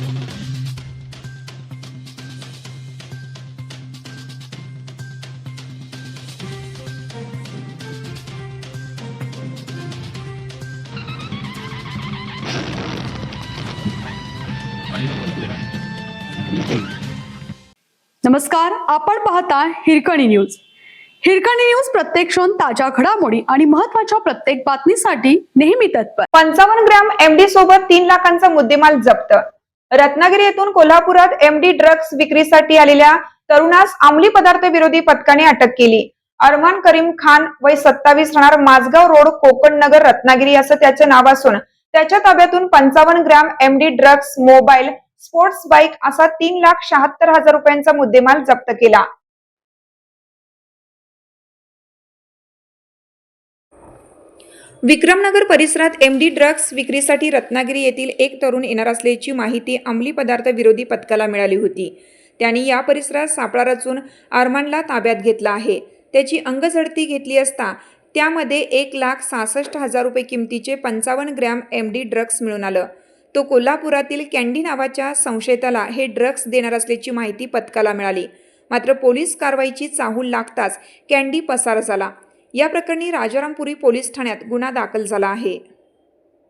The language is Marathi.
नमस्कार, आपण पाहता हिरकणी न्यूज. हिरकणी न्यूज प्रत्येक क्षण ताज्या घडामोडी आणि महत्त्वाच्या प्रत्येक बातमीसाठी नेहमी तत्पर. 55 ग्रॅम एमडी सोबत 3 लाखांचा मुद्देमाल जप्त. रत्नागिरी येथून कोल्हापुरात एमडी ड्रग्ज विक्रीसाठी आलेल्या तरुणास अंमली पदार्थ विरोधी पथकाने अटक केली. अरमान करीम खान वय 27 राहणार माझगाव रोड कोकण नगर रत्नागिरी असं त्याचे नाव असून त्याच्या ताब्यातून 55 gram MD drugs, mobile, sports bike असा 3,76,000 रुपयांचा मुद्देमाल जप्त केला. विक्रमनगर परिसरात एमडी ड्रग्ज विक्रीसाठी रत्नागिरी येथील एक तरुण येणार असल्याची माहिती अंमली पदार्थ विरोधी पथकाला मिळाली होती. त्यांनी या परिसरात सापळा रचून अरमानला ताब्यात घेतला आहे. त्याची अंगझडती घेतली असता त्यामध्ये 1,66,000 रुपये किमतीचे 55 ग्रॅम एमडी ड्रग्ज मिळून आलं. तो कोल्हापुरातील कॅन्डी नावाच्या संशयिताला हे ड्रग्ज देणार असल्याची माहिती पथकाला मिळाली. मात्र पोलीस कारवाईची चाहूल लागताच कॅन्डी पसार झाला. या प्रकरणी राजारामपुरी पोलीस ठाण्यात गुन्हा दाखल झाला आहे.